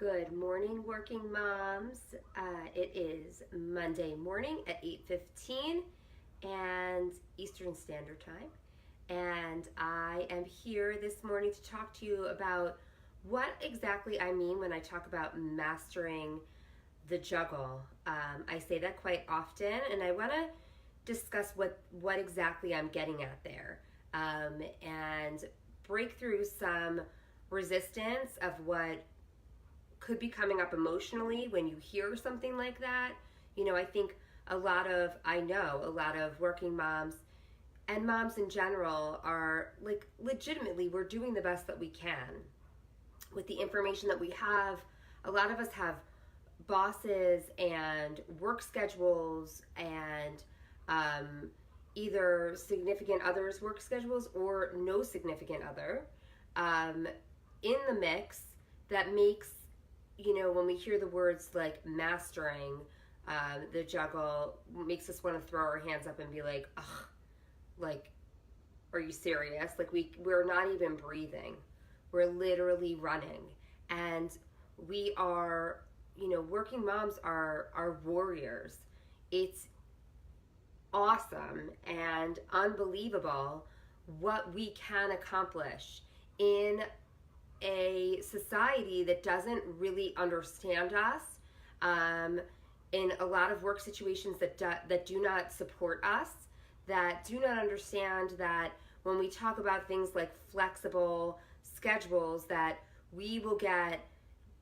Good morning, working moms. It is Monday morning at 8:15 and Eastern Standard Time. And I am here this morning to talk to you about what exactly I mean when I talk about mastering the juggle. I say that quite often, and I want to discuss what exactly I'm getting at there, and break through some resistance of what could be coming up emotionally when you hear something like that. I think I know a lot of working moms and moms in general are like, legitimately, we're doing the best that we can with the information that we have. A lot of us have bosses and work schedules and either significant others' work schedules or no significant other in the mix that makes, when we hear the words like mastering the juggle, makes us want to throw our hands up and be like, ugh, like, are you serious? Like, we're not even breathing. We're literally running. And we are, working moms are warriors. It's awesome and unbelievable what we can accomplish in a society that doesn't really understand us, in a lot of work situations that do not support us, that do not understand that when we talk about things like flexible schedules, that we will get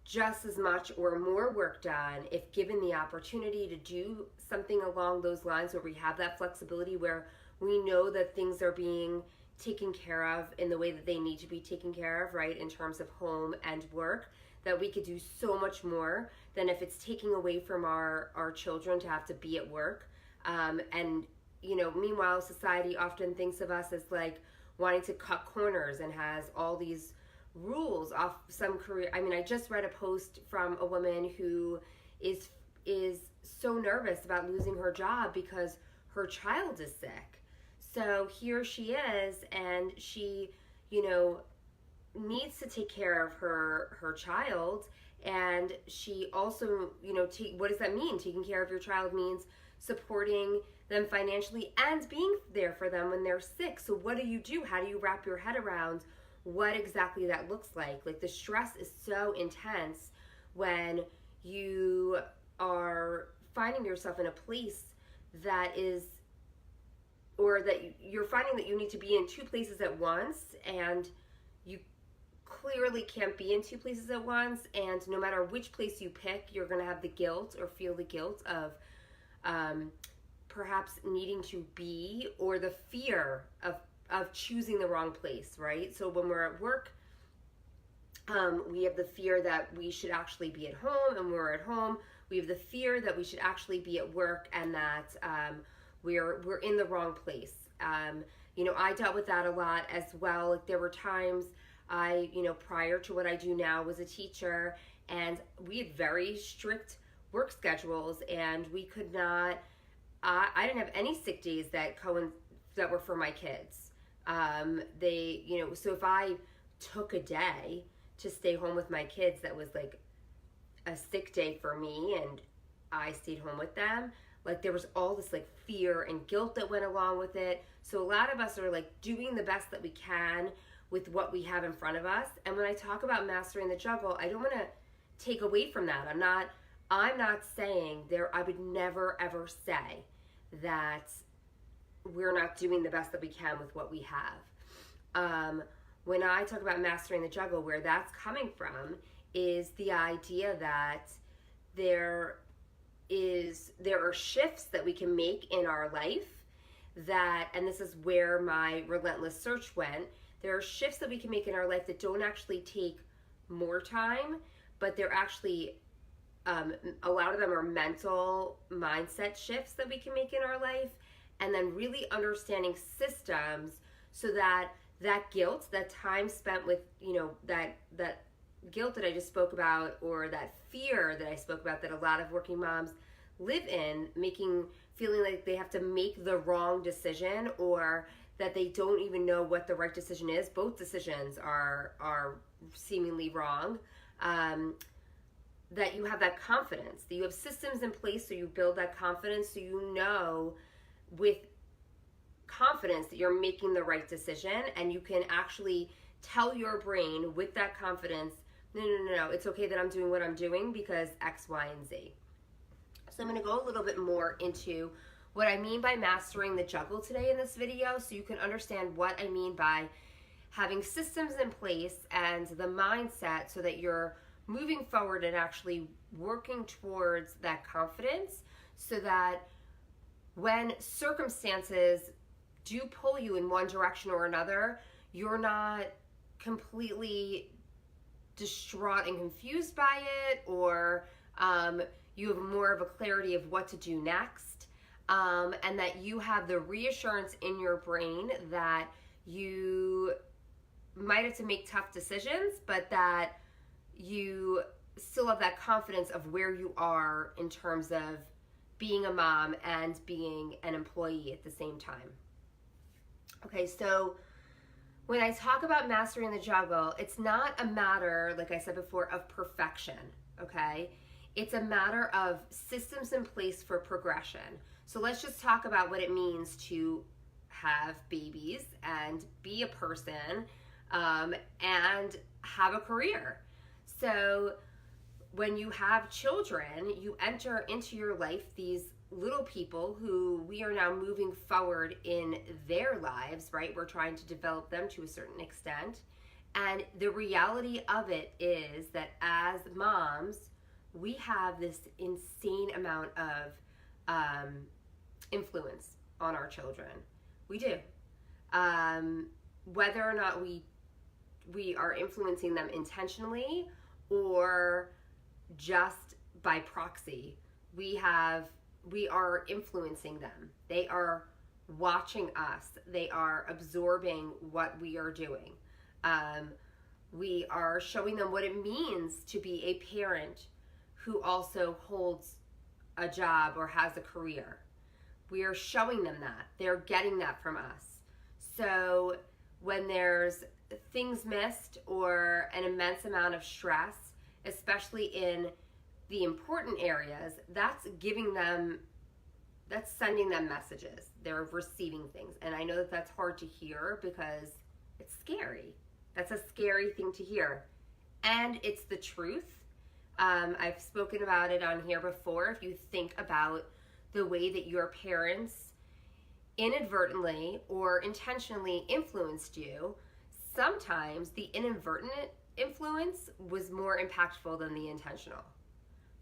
just as much or more work done if given the opportunity to do something along those lines, where we have that flexibility, where we know that things are being taken care of in the way that they need to be taken care of, right, in terms of home and work, that we could do so much more than if it's taking away from our children to have to be at work. And meanwhile, society often thinks of us as like wanting to cut corners and has all these rules off some career. I mean, I just read a post from a woman who is so nervous about losing her job because her child is sick. So here she is, and she, needs to take care of her child, and she also, what does that mean? Taking care of your child means supporting them financially and being there for them when they're sick. So what do you do? How do you wrap your head around what exactly that looks like? Like, the stress is so intense when you are finding yourself in a place that is, or that you're finding that you need to be in two places at once, and you clearly can't be in two places at once, and no matter which place you pick, you're going to have the guilt or feel the guilt of perhaps needing to be, or the fear of choosing the wrong place, right? So when we're at work, we have the fear that we should actually be at home, and when we're at home, we have the fear that we should actually be at work, and that we're in the wrong place. I dealt with that a lot as well. Like, there were times prior to what I do now, was a teacher, and we had very strict work schedules, and we could not, I didn't have any sick days that were for my kids. So if I took a day to stay home with my kids, that was like a sick day for me, and I stayed home with them. Like, there was all this like fear and guilt that went along with it. So a lot of us are like doing the best that we can with what we have in front of us. And when I talk about mastering the juggle, I don't want to take away from that. I'm not saying I would never ever say that we're not doing the best that we can with what we have. When I talk about mastering the juggle, where that's coming from is the idea that there are shifts that we can make in our life, and this is where my relentless search went. There are shifts that we can make in our life that don't actually take more time, but they're actually, a lot of them are mental mindset shifts that we can make in our life, and then really understanding systems, so that guilt, that time spent with, that guilt that I just spoke about, or that fear that I spoke about, that a lot of working moms live in, feeling like they have to make the wrong decision, or that they don't even know what the right decision is. Both decisions are seemingly wrong. that you have that confidence, that you have systems in place so you build that confidence, so you know with confidence that you're making the right decision, and you can actually tell your brain with that confidence, no, it's okay that I'm doing what I'm doing because X, Y, and Z. So I'm going to go a little bit more into what I mean by mastering the juggle today in this video, so you can understand what I mean by having systems in place and the mindset so that you're moving forward and actually working towards that confidence, so that when circumstances do pull you in one direction or another, you're not completely distraught and confused by it, or you have more of a clarity of what to do next, and that you have the reassurance in your brain that you might have to make tough decisions, but that you still have that confidence of where you are in terms of being a mom and being an employee at the same time. Okay, so when I talk about mastering the juggle, it's not a matter, like I said before, of perfection, okay? It's a matter of systems in place for progression. So let's just talk about what it means to have babies and be a person and have a career. So when you have children, you enter into your life these little people who we are now moving forward in their lives, right? We're trying to develop them to a certain extent. And the reality of it is that as moms, we have this insane amount of influence on our children. We do. Whether or not we are influencing them intentionally or just by proxy, we are influencing them. They are watching us. They are absorbing what we are doing. We are showing them what it means to be a parent who also holds a job or has a career. We are showing them that. They're getting that from us. So when there's things missed or an immense amount of stress, especially in the important areas, that's sending them messages. They're receiving things. And I know that that's hard to hear because it's scary. That's a scary thing to hear. And it's the truth. I've spoken about it on here before. If you think about the way that your parents inadvertently or intentionally influenced you, sometimes the inadvertent influence was more impactful than the intentional,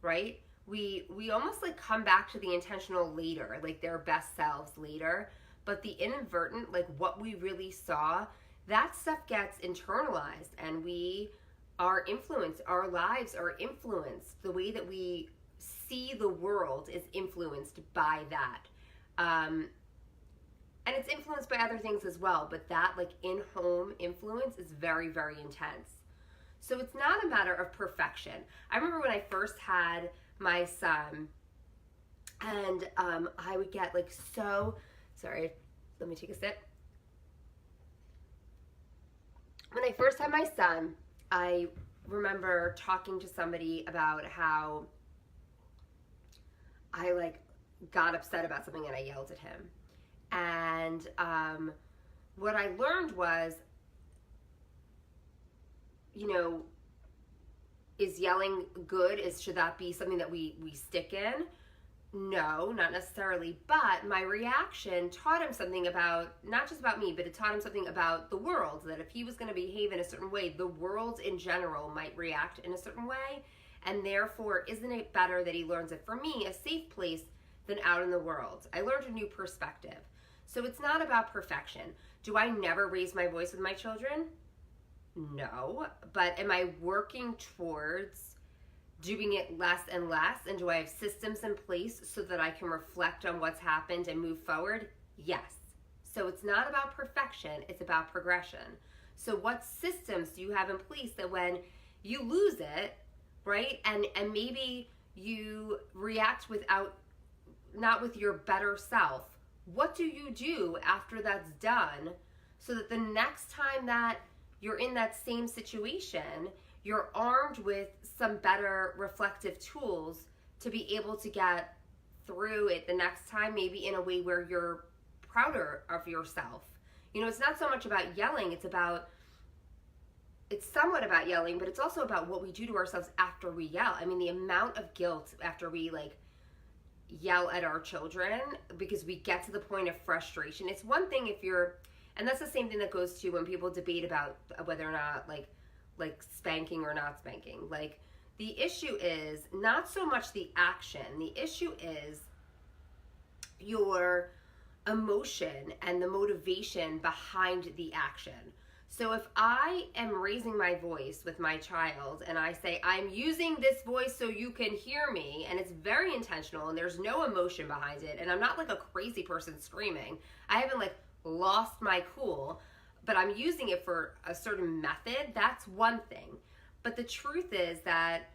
right? We almost like come back to the intentional later, like their best selves later, but the inadvertent, like what we really saw, that stuff gets internalized, and we are influenced. Our lives are influenced. The way that we see the world is influenced by that. And it's influenced by other things as well, but that like in-home influence is very, very intense. So it's not a matter of perfection. I remember when I first had my son, and I would get like sorry, let me take a sip. When I first had my son, I remember talking to somebody about how I like got upset about something and I yelled at him. And what I learned was, is yelling good? Should that be something that we stick in? No, not necessarily. But my reaction taught him something about, not just about me, but it taught him something about the world, that if he was going to behave in a certain way, the world in general might react in a certain way. And therefore, isn't it better that he learns it, for me, a safe place than out in the world? I learned a new perspective. So it's not about perfection. Do I never raise my voice with my children? No. But am I working towards doing it less and less? And do I have systems in place so that I can reflect on what's happened and move forward? Yes. So it's not about perfection, it's about progression. So what systems do you have in place that when you lose it, right, and maybe you react not with your better self, what do you do after that's done so that the next time that you're in that same situation, you're armed with some better reflective tools to be able to get through it the next time, maybe in a way where you're prouder of yourself. You know, it's not so much about yelling, it's somewhat about yelling, but it's also about what we do to ourselves after we yell. I mean, the amount of guilt after we like yell at our children because we get to the point of frustration. It's one thing if you're, and that's the same thing that goes to when people debate about whether or not like spanking or not spanking. Like, the issue is not so much the action. The issue is your emotion and the motivation behind the action. So if I am raising my voice with my child and I say, I'm using this voice so you can hear me, and it's very intentional and there's no emotion behind it, and I'm not like a crazy person screaming, I haven't like lost my cool, but I'm using it for a certain method, that's one thing. But the truth is that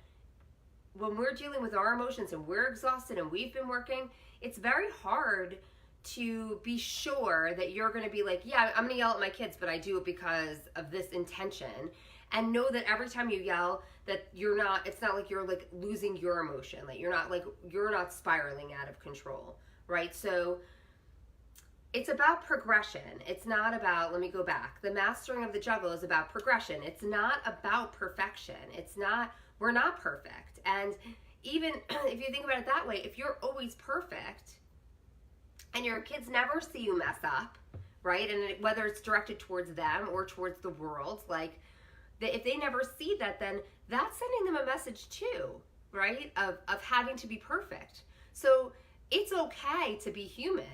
when we're dealing with our emotions and we're exhausted and we've been working, it's very hard to be sure that you're going to be like, yeah, I'm going to yell at my kids, but I do it because of this intention. And know that every time you yell, that it's not like you're like losing your emotion. Like you're not spiraling out of control, right? So it's about progression. It's not about, let me go back. The mastering of the juggle is about progression. It's not about perfection. We're not perfect. And even if you think about it that way, if you're always perfect, and your kids never see you mess up, right? And whether it's directed towards them or towards the world, like, if they never see that, then that's sending them a message too, right? Of having to be perfect. So it's okay to be human.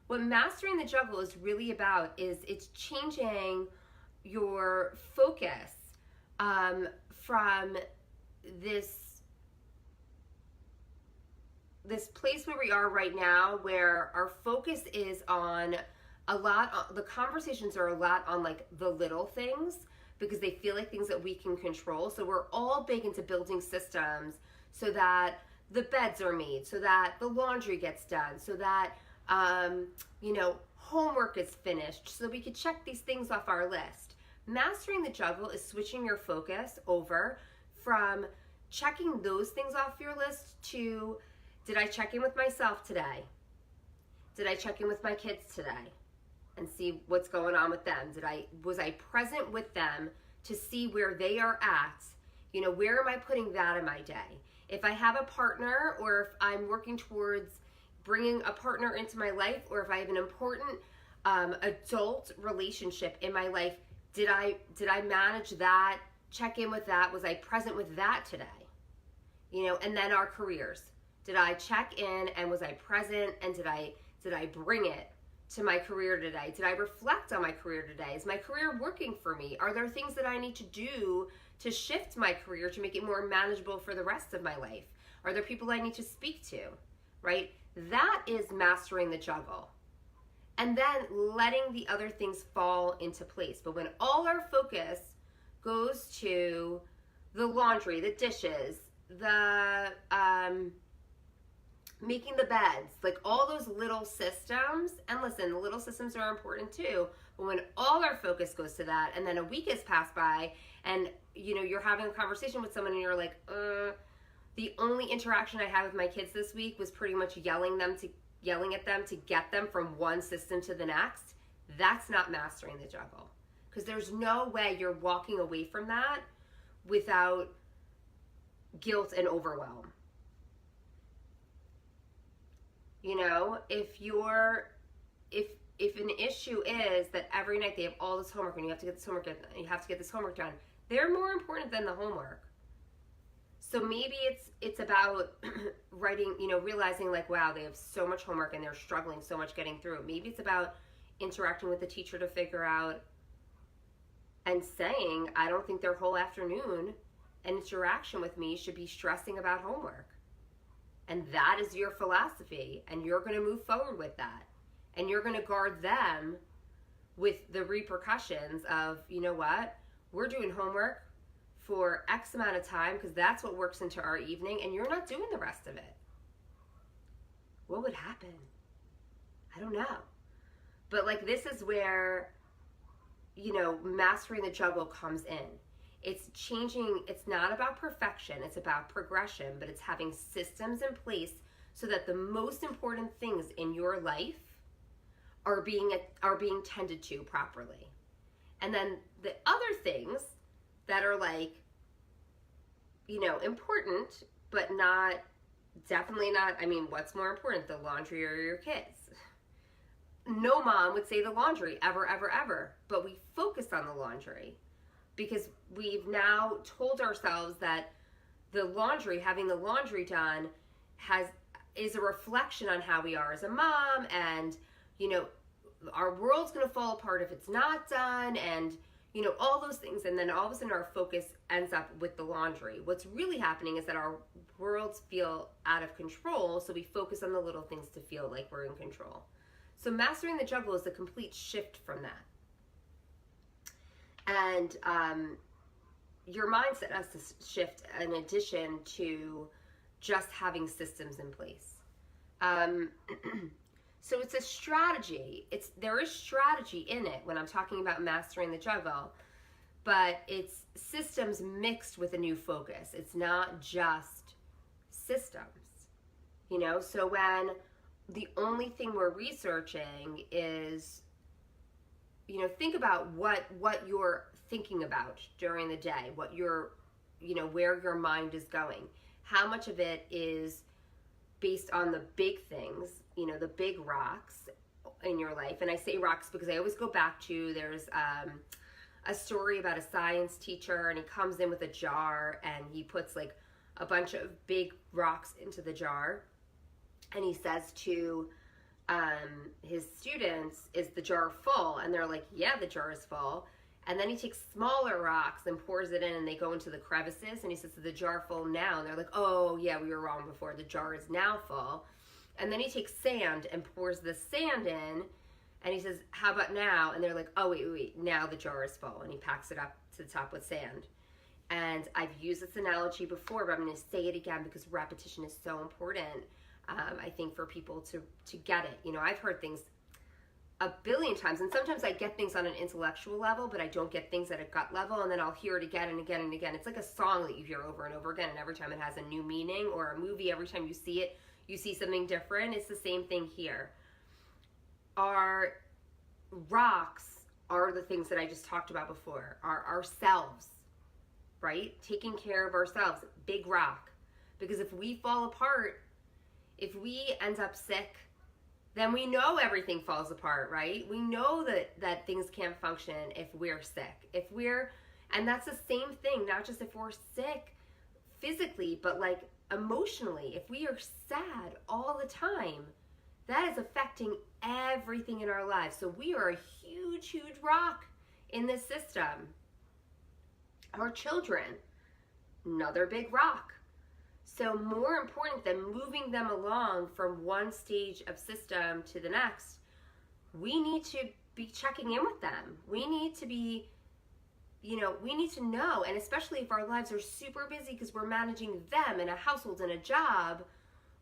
What mastering the juggle is really about is it's changing your focus from this place where we are right now, where our focus is on the conversations are a lot on like the little things, because they feel like things that we can control. So we're all big into building systems so that the beds are made, so that the laundry gets done, so that homework is finished, so we could check these things off our list. Mastering the juggle is switching your focus over from checking those things off your list to, did I check in with myself today? Did I check in with my kids today and see what's going on with them? Was I present with them to see where they are at? Where am I putting that in my day? If I have a partner, or if I'm working towards bringing a partner into my life, or if I have an important adult relationship in my life, did I manage that? Check in with that. Was I present with that today? And then our careers. Did I check in and was I present, and did I bring it to my career today? Did I reflect on my career today? Is my career working for me? Are there things that I need to do to shift my career to make it more manageable for the rest of my life? Are there people I need to speak to, right? That is mastering the juggle. And then letting the other things fall into place. But when all our focus goes to the laundry, the dishes, the making the beds, like all those little systems, and listen, the little systems are important too, but when all our focus goes to that, and then a week has passed by, and you're having a conversation with someone and you're like, the only interaction I had with my kids this week was pretty much yelling at them to get them from one system to the next, that's not mastering the juggle. Because there's no way you're walking away from that without guilt and overwhelm. If an issue is that every night they have all this homework and you have to get this homework done, they're more important than the homework. So maybe it's about writing, realizing like, wow, they have so much homework and they're struggling so much getting through it. Maybe it's about interacting with the teacher to figure out and saying, I don't think their whole afternoon and interaction with me should be stressing about homework. And that is your philosophy, and you're going to move forward with that. And you're going to guard them with the repercussions of, we're doing homework for X amount of time because that's what works into our evening, and you're not doing the rest of it. What would happen? I don't know. But this is where mastering the juggle comes in. It's changing. It's not about perfection. It's about progression, but it's having systems in place so that the most important things in your life are being tended to properly. And then the other things that are like, important, but definitely not, what's more important, the laundry or your kids? No mom would say the laundry ever, ever, ever, but we focus on the laundry because we've now told ourselves that having the laundry done is a reflection on how we are as a mom, and our world's going to fall apart if it's not done, and all those things. And then all of a sudden our focus ends up with the laundry. What's really happening is that our worlds feel out of control, so we focus on the little things to feel like we're in control. So mastering the juggle is a complete shift from that. And your mindset has to shift in addition to just having systems in place. So it's a strategy. There is strategy in it when I'm talking about mastering the juggle, but it's systems mixed with a new focus. It's not just systems, So when the only thing we're researching is, think about what you're thinking about during the day, what where your mind is going. How much of it is based on the big things, the big rocks in your life. And I say rocks because I always go back to, there's a story about a science teacher, and he comes in with a jar and he puts like a bunch of big rocks into the jar. And he says to his students, is the jar full? And they're like, yeah, the jar is full. And then he takes smaller rocks and pours it in, and they go into the crevices. And he says, is the jar full now? And they're like, oh, yeah, we were wrong before. The jar is now full. And then he takes sand and pours the sand in. And he says, how about now? And they're like, oh, wait, now the jar is full. And he packs it up to the top with sand. And I've used this analogy before, but I'm going to say it again because repetition is so important, I think, for people to get it. I've heard things a billion times, and sometimes I get things on an intellectual level, but I don't get things at a gut level, and then I'll hear it again and again and again. It's like a song that you hear over and over again, and every time it has a new meaning, or a movie, every time you see it, you see something different. It's the same thing here. Our rocks are the things that I just talked about before, are ourselves, right? Taking care of ourselves, big rock. Because if we fall apart, if we end up sick, then we know everything falls apart, right? We know that things can't function if we're sick. And that's the same thing, not just if we're sick physically, but like emotionally. If we are sad all the time, that is affecting everything in our lives. So we are a huge, huge rock in this system. Our children, another big rock. So more important than moving them along from one stage of system to the next, we need to be checking in with them. We need to be, we need to know, and especially if our lives are super busy because we're managing them in a household and a job,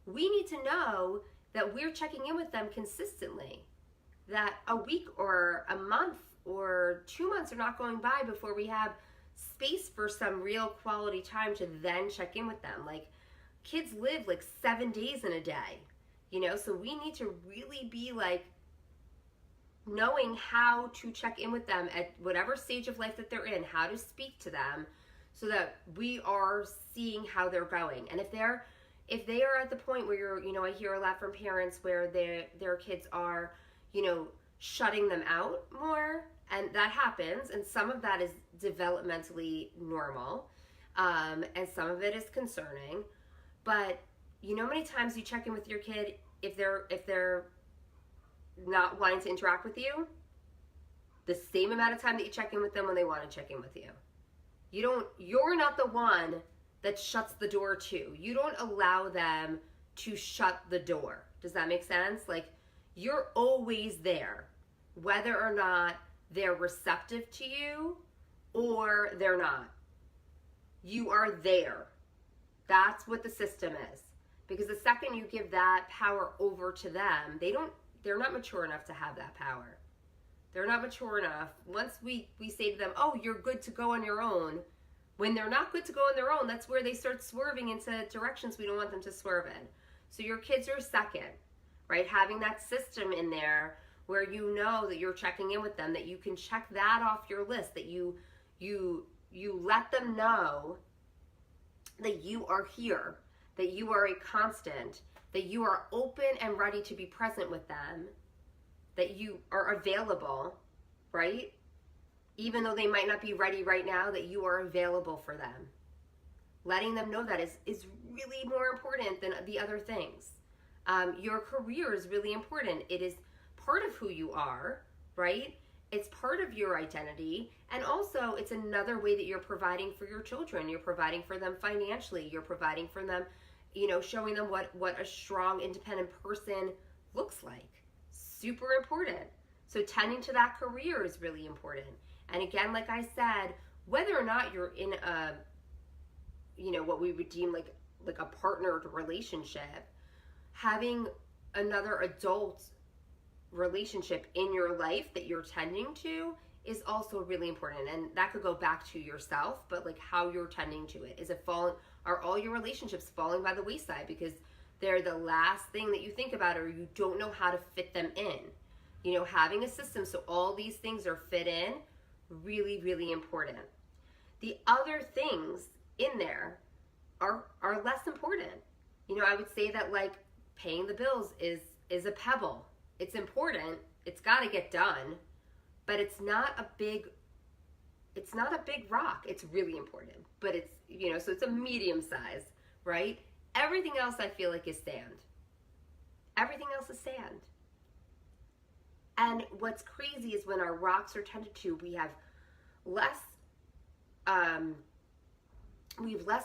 we need to know that we're checking in with them consistently. That a week or a month or 2 months are not going by before we have space for some real quality time to then check in with them. Like, kids live like 7 days in a day, so we need to really be like knowing how to check in with them at whatever stage of life that they're in, how to speak to them so that we are seeing how they're going. And if they are at the point where I hear a lot from parents where their kids are, shutting them out more, and that happens, and some of that is developmentally normal, and some of it is concerning. But how many times you check in with your kid if they're not wanting to interact with you? The same amount of time that you check in with them when they want to check in with you. You're not the one that shuts the door to. You don't allow them to shut the door. Does that make sense? Like, you're always there, whether or not they're receptive to you or they're not. You are there. That's what the system is. Because the second you give that power over to them, they're not mature enough to have that power. They're not mature enough. Once we say to them, oh, you're good to go on your own, when they're not good to go on their own, that's where they start swerving into directions we don't want them to swerve in. So your kids are second, right? Having that system in there where you know that you're checking in with them, that you can check that off your list, that you let them know that you are here, that you are a constant, that you are open and ready to be present with them, that you are available, right? Even though they might not be ready right now, that you are available for them. Letting them know that is really more important than the other things. Your career is really important. It is part of who you are, right? It's part of your identity. And also, it's another way that you're providing for your children. You're providing for them financially. You're providing for them, showing them what a strong, independent person looks like. Super important. So tending to that career is really important. And again, like I said, whether or not you're in a, what we would deem like a partnered relationship, having another adult relationship in your life that you're tending to is also really important. And that could go back to yourself, but like how you're tending to it. Are all your relationships falling by the wayside because they're the last thing that you think about, or you don't know how to fit them in? Having a system so all these things are fit in, really, really important. The other things in there are less important. I would say that like paying the bills is a pebble. It's important. It's got to get done, but it's not a big rock. It's really important, but it's, so it's a medium size, right? Everything else I feel like is sand. Everything else is sand. And what's crazy is when our rocks are tended to, we have less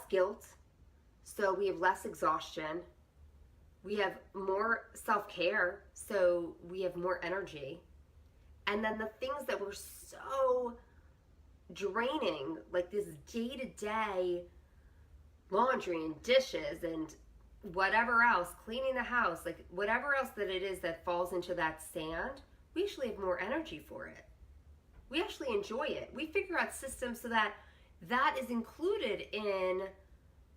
guilt, so we have less exhaustion. We have more self-care, so we have more energy. And then the things that were so draining, like this day-to-day laundry and dishes and whatever else, cleaning the house, like whatever else that it is that falls into that sand, we actually have more energy for it. We actually enjoy it. We figure out systems so that is included in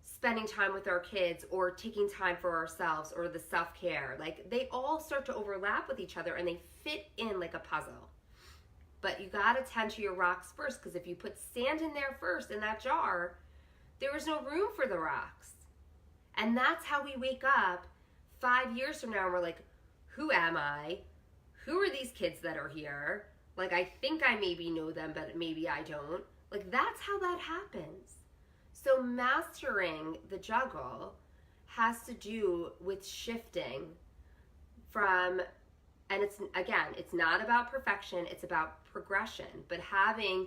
spending time with our kids or taking time for ourselves or the self-care. Like they all start to overlap with each other and they fit in like a puzzle. But you got to tend to your rocks first, because if you put sand in there first in that jar, there is no room for the rocks. And that's how we wake up 5 years from now and we're like, who am I? Who are these kids that are here? Like, I think I maybe know them, but maybe I don't. Like, that's how that happens. So mastering the juggle has to do with shifting from, and it's not about perfection, it's about progression, but having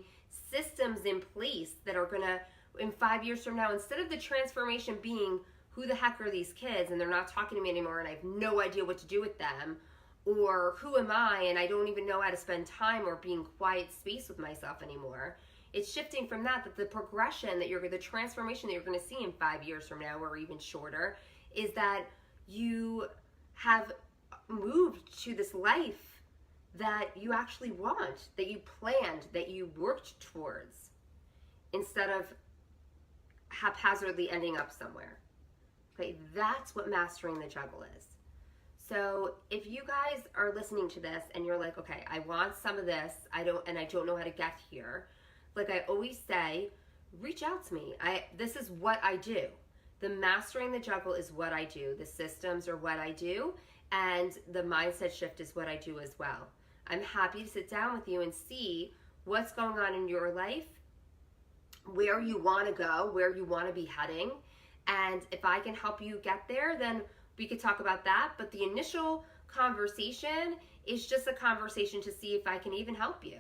systems in place that are gonna, in 5 years from now, instead of the transformation being, who the heck are these kids and they're not talking to me anymore and I have no idea what to do with them, or who am I and I don't even know how to spend time or be in quiet space with myself anymore. It's shifting from that the progression the transformation that you're going to see in 5 years from now, or even shorter, is that you have moved to this life that you actually want, that you planned, that you worked towards, instead of haphazardly ending up somewhere. Okay, that's what mastering the juggle is. So if you guys are listening to this and you're like, okay, I want some of this, I don't know how to get here. Like I always say, reach out to me. This is what I do. The mastering the juggle is what I do. The systems are what I do. And the mindset shift is what I do as well. I'm happy to sit down with you and see what's going on in your life, where you want to go, where you want to be heading. And if I can help you get there, then we could talk about that. But the initial conversation is just a conversation to see if I can even help you.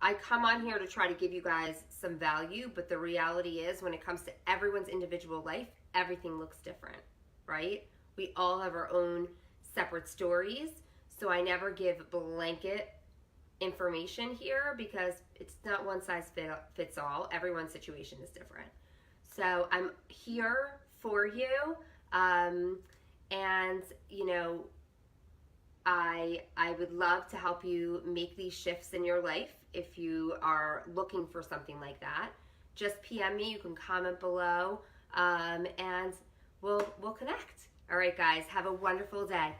I come on here to try to give you guys some value, but the reality is when it comes to everyone's individual life, everything looks different, right? We all have our own separate stories, so I never give blanket information here because it's not one size fits all. Everyone's situation is different. So I'm here for you. And, you know, I would love to help you make these shifts in your life if you are looking for something like that. Just PM me. You can comment below, and we'll connect. All right, guys. Have a wonderful day.